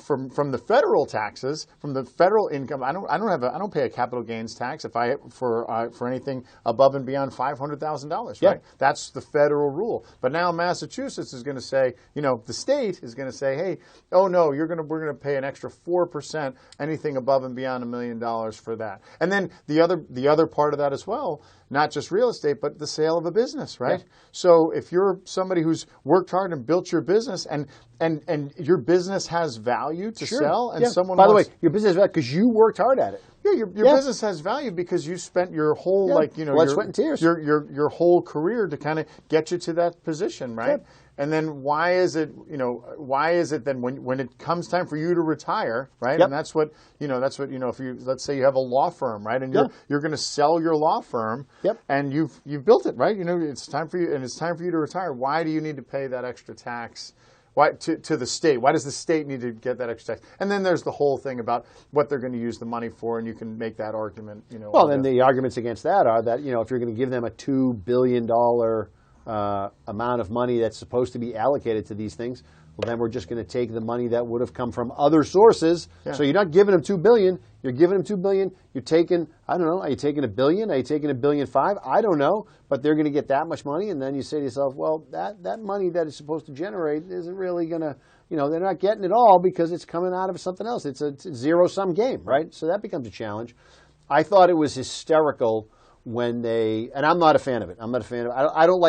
from the federal taxes, from the federal income, I don't pay a capital gains tax for anything above and beyond $500,000, right? That's the federal rule. But now Massachusetts is going to say, the state is going to say, hey, oh no, we're going to pay an extra 4% anything above and beyond $1 million for that. And then the other part of that as well, not just real estate, but the sale of a business, right? Yeah. So if you're somebody who's worked hard and built your business, and your business has value to sell, and someone by the way, your business value because you worked hard at it. Yeah, your business has value because you spent your whole blood, sweat, and tears, your whole career to kind of get you to that position, right? Yeah. And then why is it then when it comes time for you to retire, right? Yep. And that's what if you, let's say you have a law firm, right? And you're going to sell your law firm, and you've built it, right? It's time for you, and it's time for you to retire. Why do you need to pay that extra tax? Why to the state? Why does the state need to get that extra tax? And then there's the whole thing about what they're going to use the money for, and you can make that argument. Well, then the arguments against that are that if you're going to give them a $2 billion amount of money that's supposed to be allocated to these things, well, then we're just going to take the money that would have come from other sources. Yeah. So you're not giving them $2 billion. You're giving them $2 billion. You're taking, I don't know, are you taking $1 billion? Are you taking $1.5 billion? I don't know. But they're going to get that much money, and then you say to yourself, well, that money that is supposed to generate isn't really going to, they're not getting it all because it's coming out of something else. It's a zero-sum game, right? So that becomes a challenge. I thought it was hysterical when and I'm not a fan of it. I'm not a fan of it. I don't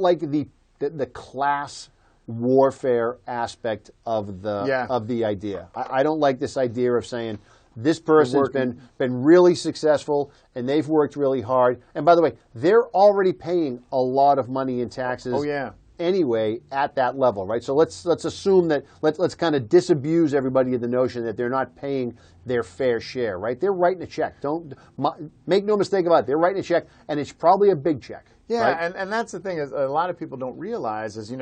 like the class warfare aspect of the idea. I don't like this idea of saying this person's been really successful and they've worked really hard. And by the way, they're already paying a lot of money in taxes. Oh yeah. Anyway, at that level, right? So let's assume that let's kind of disabuse everybody of the notion that they're not paying their fair share, right? They're writing a check. Don't make no mistake about it. They're writing a check, and it's probably a big check. Yeah, right? and that's the thing is a lot of people don't realize is you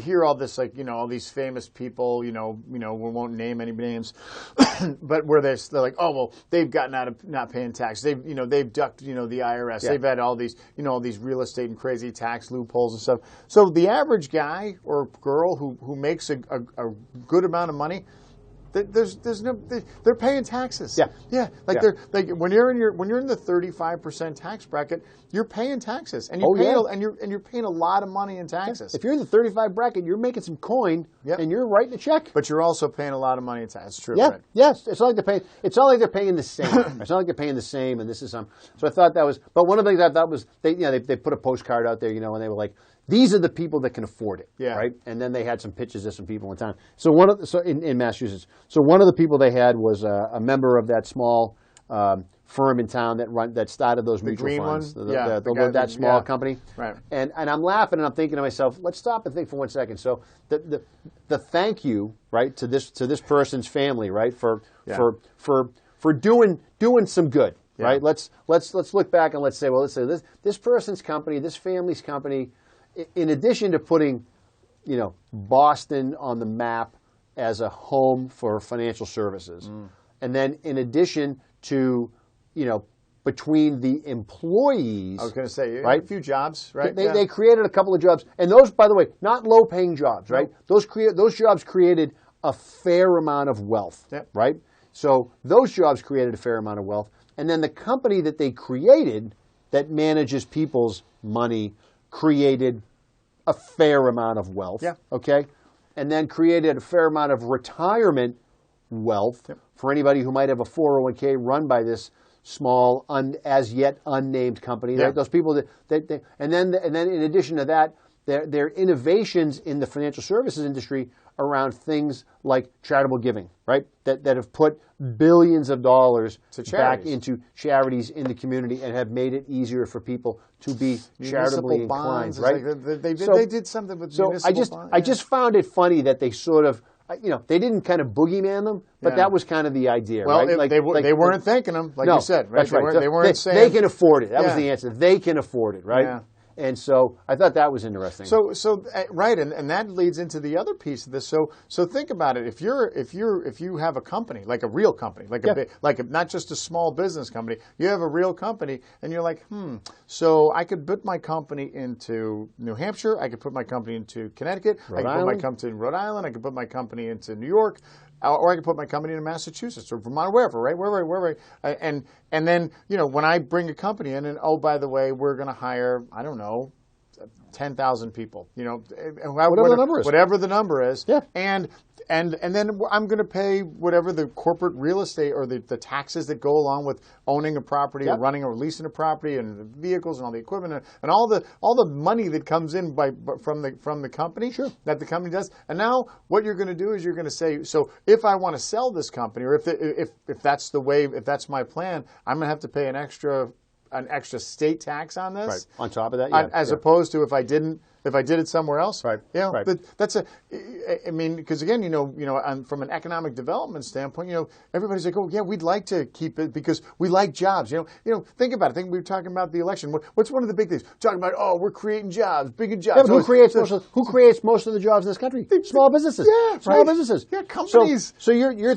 hear all this all these famous people we won't name any names, but where they're like, oh well, they've gotten out of not paying tax. They've ducked the IRS. Yeah. They've had all these all these real estate and crazy tax loopholes and stuff. So the average guy or girl who makes a good amount of money, there's no they're paying taxes. Yeah. Like Yeah. they're like when you're in the 35% tax bracket, you're paying taxes, and you're paying a lot of money in taxes. If you're in the 35 bracket, you're making some coin, and you're writing a check. But you're also paying a lot of money in tax. That's true. Yeah, Right? yes. It's not like they're paying. It's not like they're paying the same. It's not like they're paying the same. And this is some. So I thought that was. But one of the things I thought was they put a postcard out there, and they were like, these are the people that can afford it, right? And then they had some pitches of some people in town. So in Massachusetts. So one of the people they had was a member of that small firm in town that started those mutual funds. That small company. Right. And I'm laughing and I'm thinking to myself, let's stop and think for 1 second. So the thank you, right, to this person's family, right, for doing some good. Yeah. Right. Let's look back and let's say this person's company, this family's company, in addition to putting, Boston on the map as a home for financial services, and then in addition to, between the employees, I was going to say, right? A few jobs, right? They created a couple of jobs, and those, by the way, not low-paying jobs, right? Those jobs created a fair amount of wealth, right? So those jobs created a fair amount of wealth. And then the company that they created that manages people's money created a fair amount of wealth, okay? And then created a fair amount of retirement wealth for anybody who might have a 401k run by this small, as yet unnamed company. Those people and then in addition to that, there are innovations in the financial services industry around things like charitable giving, right? That have put billions of dollars back into charities in the community and have made it easier for people to be charitably inclined, right? Like they did something with municipal bonds. I just found it funny that they sort of, they didn't kind of boogeyman them, but that was kind of the idea, well, right? They weren't thanking them, like you said, right? That's right. They weren't saying they can afford it. That was the answer. They can afford it, right? Yeah. And so I thought that was interesting. So right, and that leads into the other piece of this. So think about it. If you have a company, like a real company, not just a small business company, you have a real company, and you're like, so I could put my company into New Hampshire, I could put my company into Connecticut, I could put my company in Rhode Island, I could put my company into New York. Or I could put my company in Massachusetts or Vermont, wherever, right? Wherever. And then, when I bring a company in and, oh, by the way, we're going to hire, I don't know, 10,000 people, whatever the number is. Yeah. And then I'm going to pay whatever the corporate real estate or the taxes that go along with owning a property or running or leasing a property and the vehicles and all the equipment and all the money that comes in from the company that the company does. And now what you're going to do is you're going to say, so if I want to sell this company or if that's the way, if that's my plan, I'm going to have to pay an extra state tax on this. Right. On top of that, as opposed to if I did it somewhere else. Right. Right. That's because again, from an economic development standpoint, everybody's like, oh yeah, we'd like to keep it because we like jobs. Think about it. Think we were talking about the election. What's one of the big things? Talking about, we're creating jobs, big jobs. Yeah, but who creates most of the jobs in this country? Small businesses. Yeah, small businesses. Yeah, companies. So you're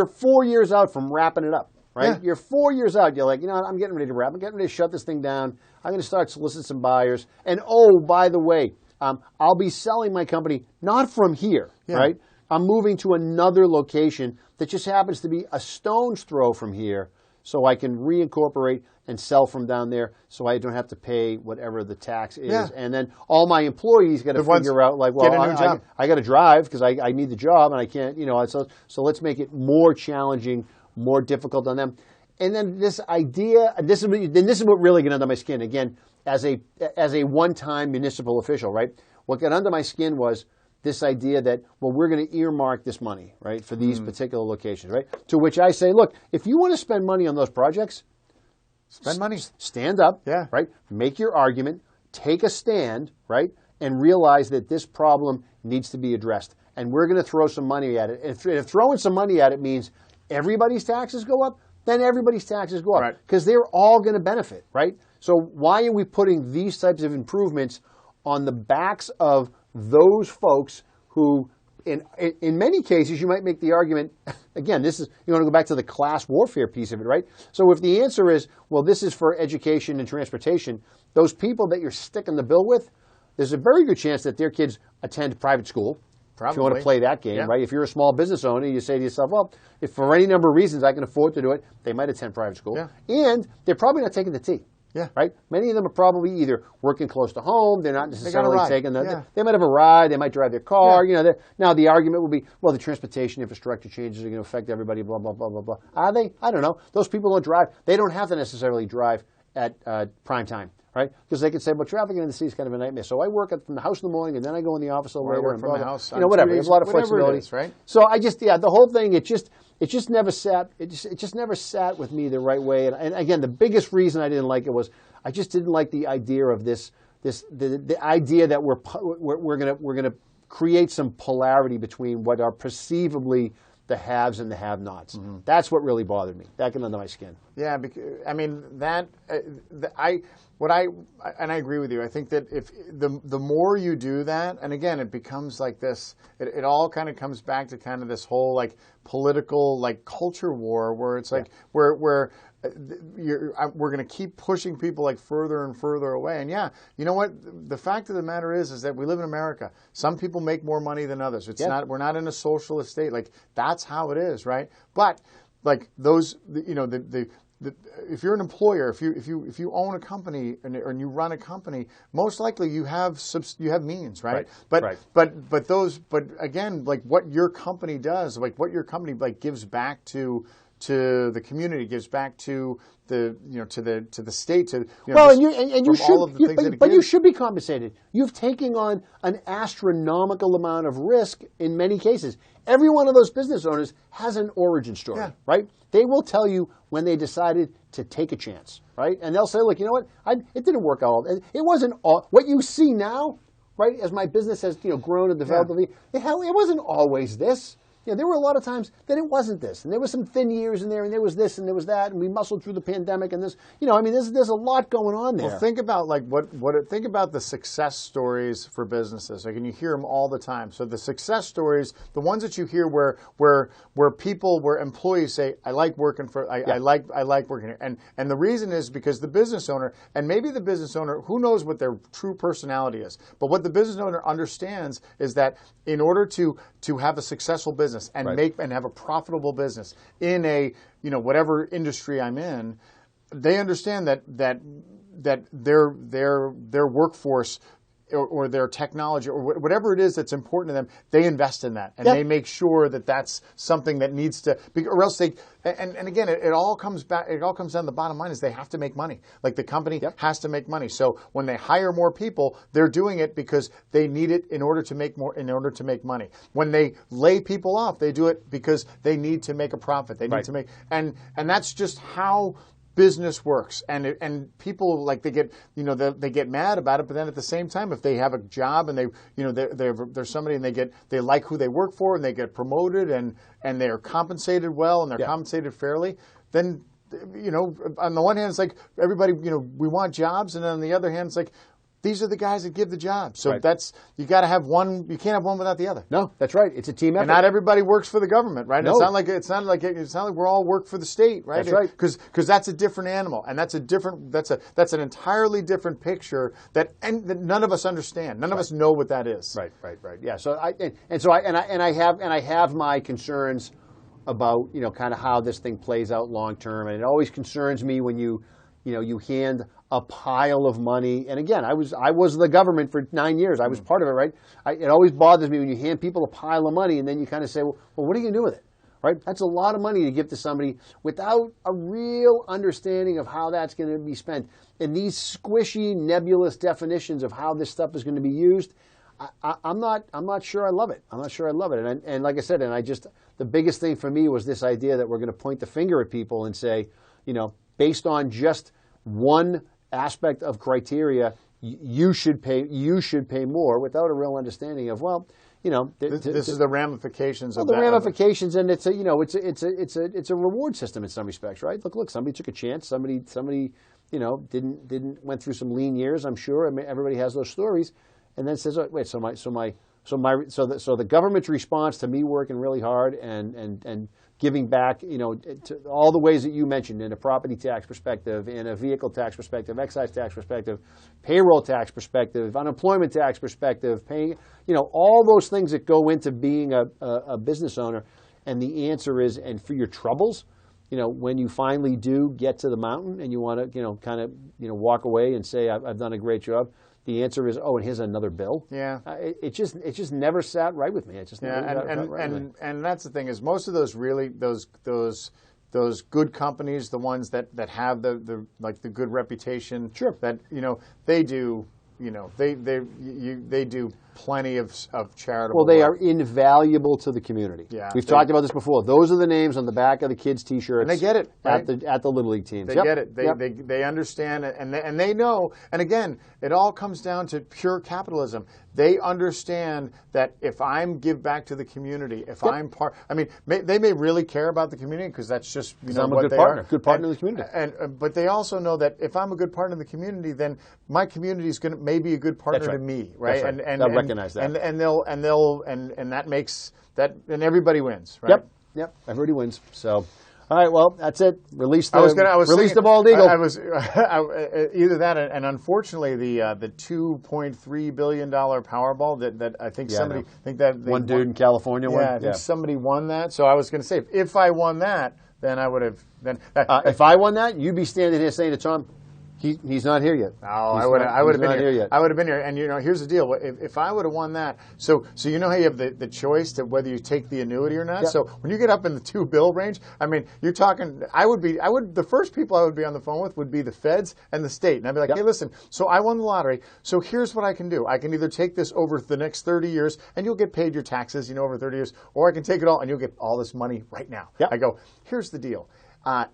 4 years out from wrapping it up. Right? Yeah. You're 4 years out. You're like, I'm getting ready to wrap. I'm getting ready to shut this thing down. I'm going to start soliciting some buyers. And by the way, I'll be selling my company not from here, right? I'm moving to another location that just happens to be a stone's throw from here, so I can reincorporate and sell from down there, so I don't have to pay whatever the tax is. Yeah. And then all my employees got to figure out, like, well, I got to drive because I need the job, and I can't, So let's make it more challenging, more difficult on them. And then this idea, this is what really got under my skin. Again, as a one-time municipal official, right? What got under my skin was this idea that, well, we're going to earmark this money, right, for these particular locations, right? To which I say, look, if you want to spend money on those projects, spend money. Stand up, right? Make your argument, take a stand, right? And realize that this problem needs to be addressed. And we're going to throw some money at it. If throwing some money at it means everybody's taxes go up, then everybody's taxes go up because they're all going to benefit, right? So why are we putting these types of improvements on the backs of those folks who, in many cases, you might make the argument, again, this is, you want to go back to the class warfare piece of it, right? So if the answer is, well, this is for education and transportation, those people that you're sticking the bill with, there's a very good chance that their kids attend private school If you want Probably. to play that game, Yeah. right? If you're a small business owner, you say to yourself, well, if for any number of reasons I can afford to do it, they might attend private school. Yeah. And they're probably not taking the T. Yeah. Right? Many of them are probably either working close to home, they're not necessarily ride. taking the, Yeah. they might have a ride, they might drive their car, Yeah. Now the argument will be, well, the transportation infrastructure changes are going to affect everybody, blah, blah, blah, blah, blah. Are they? I don't know. Those people don't drive. They don't have to necessarily drive at prime time, right? Because they can say, well, traffic in the city is kind of a nightmare. So I work from the house in the morning, and then I go in the office all Or I later. work and from blah, the blah. house You know, on whatever. 2 There's a lot of days, whatever it flexibility. is, right? So I just, the whole thing, it just never sat. It just never sat with me the right way. And again, the biggest reason I didn't like it was I just didn't like the idea of the idea that we're gonna create some polarity between what are perceivably the haves and the have-nots. Mm-hmm. That's what really bothered me. That got under my skin. Yeah, I mean that I agree with you. I think that if the more you do that, and again, it becomes like this. It all kind of comes back to kind of this whole like political like culture war where it's like where we're going to keep pushing people like further and further away. And yeah, you know what? The fact of the matter is that we live in America. Some people make more money than others. It's not. We're not in a socialist state. Like that's how it is, right? But like those, you know, if you're an employer, if you own a company and you run a company, most likely you have means, right? Right. But again, like what your company does, like what your company like gives back to the community, gives back to the to the state, to well, and you should, but you gives. should be compensated. You've taken on an astronomical amount of risk in many cases. Every one of those business owners has an origin story, right? They will tell you when they decided to take a chance, right? And they'll say, look, you know what? It didn't work out. It wasn't all what you see now, right? As my business has grown and developed, it wasn't always this. There were a lot of times that it wasn't this, and there were some thin years in there, and there was this, and there was that, and we muscled through the pandemic, and this. I mean, there's a lot going on there. Well, think about like think about the success stories for businesses. Like, and you hear them all the time. So the success stories, the ones that you hear where employees say, I like working for, I like working here, and the reason is because the business owner, and maybe the business owner, who knows what their true personality is, but what the business owner understands is that in order to have a successful business and have a profitable business in a whatever industry I'm in, they understand that their workforce or their technology or whatever it is that's important to them, they invest in that and they make sure that that's something that needs to be, or else they. And again, it all comes back. It all comes down to the bottom line is they have to make money. Like the company has to make money. So when they hire more people, they're doing it because they need it in order to make more, in order to make money. When they lay people off, they do it because they need to make a profit. They need to make, and that's just how business works, and people like they get mad about it, but then at the same time, if they have a job and they're somebody and they like who they work for and they get promoted and they're compensated well and they're compensated fairly, then on the one hand it's like everybody we want jobs, and then on the other hand it's like these are the guys that give the job. So that's, you got to have one. You can't have one without the other. No, that's right. It's a team effort. And not everybody works for the government, right? No. It's not like we're all work for the state, right? That's right. Because that's a different animal, and that's an entirely different picture that none of us understand. None of us know what that is. Right. Yeah. So I have my concerns about kind of how this thing plays out long term, and it always concerns me when you hand a pile of money. And again, I was the government for 9 years. I was part of it, right? It always bothers me when you hand people a pile of money and then you kind of say, well, what are you going to do with it? Right? That's a lot of money to give to somebody without a real understanding of how that's going to be spent. And these squishy, nebulous definitions of how this stuff is going to be used, I'm not sure I love it. I'm not sure I love it. And like I said, the biggest thing for me was this idea that we're going to point the finger at people and say, based on just one aspect of criteria, you should pay more, without a real understanding of, well, this is the ramifications of the that. ramifications, and it's a reward system in some respects, right? Look, somebody took a chance. Somebody went through some lean years. I'm sure. I mean, everybody has those stories, and then says, oh, wait, so my So the government's response to me working really hard and giving back, to all the ways that you mentioned, in a property tax perspective, in a vehicle tax perspective, excise tax perspective, payroll tax perspective, unemployment tax perspective, paying, all those things that go into being a business owner. And the answer is, and for your troubles, when you finally do get to the mountain and you want to, kind of, walk away and say, I've done a great job. The answer is, and here's another bill. Yeah. It just never sat right with me. It just never sat right with me. And that's the thing, is most of those really those good companies, the ones that have the good reputation, sure, that they do they do plenty of charitable Well, they work. are invaluable to the community. Yeah, We've talked about this before. Those are the names on the back of the kids' T-shirts. And they get it, right? at the Little League teams. They get it. They understand it, and they know. And again, it all comes down to pure capitalism. They understand that if I'm give back to the community, if I'm part, they may really care about the community because that's just I'm a what good they partner, are. good partner in the community. But they also know that if I'm a good partner in the community, then my community is going to maybe a good partner to me, right? That's right. And they'll recognize that, and that makes that, and everybody wins, right? Yep. Everybody wins. So. All right, well, that's it. Release the bald eagle. I was either that, and unfortunately, the $2.3 billion Powerball that I think somebody think that one dude in California won. Yeah, I think somebody won that. So I was going to say, if I won that, then I would have. If I won that, you'd be standing here saying to Tom, he's not here yet. No, I would have been here. Yet. I would have been here. And here's the deal. If I would have won that, so how you have the choice to whether you take the annuity or not. Yep. So when you get up in the $2 bill range, you're talking. The first people I would be on the phone with would be the feds and the state, and I'd be like, hey, listen. So I won the lottery. So here's what I can do. I can either take this over the next 30 years, and you'll get paid your taxes, over 30 years, or I can take it all and you'll get all this money right now. Yep. I go, here's the deal.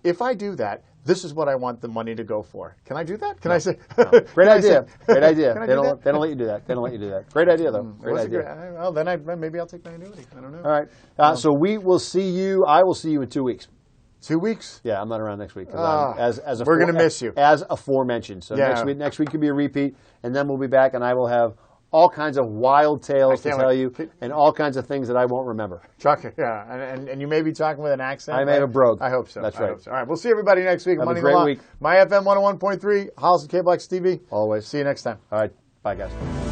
If I do that, this is what I want the money to go for. Can I do that? Can I say? No. Great idea. Great idea. They don't let you do that. They don't let you do that. Great idea, though. Great idea. Well, then maybe I'll take my annuity. I don't know. All right. So we will see you. I will see you in 2 weeks. 2 weeks? Yeah, I'm not around next week. We're going to miss you. As aforementioned. So next week could be a repeat, and then we'll be back, and I will have all kinds of wild tales to tell you, and all kinds of things that I won't remember. And you may be talking with an accent. I may have a brogue. I hope so. That's right. All right, we'll see everybody next week. Have Money a great week. My FM 101.3, Hollis and KBLX TV. Always. See you next time. All right. Bye, guys.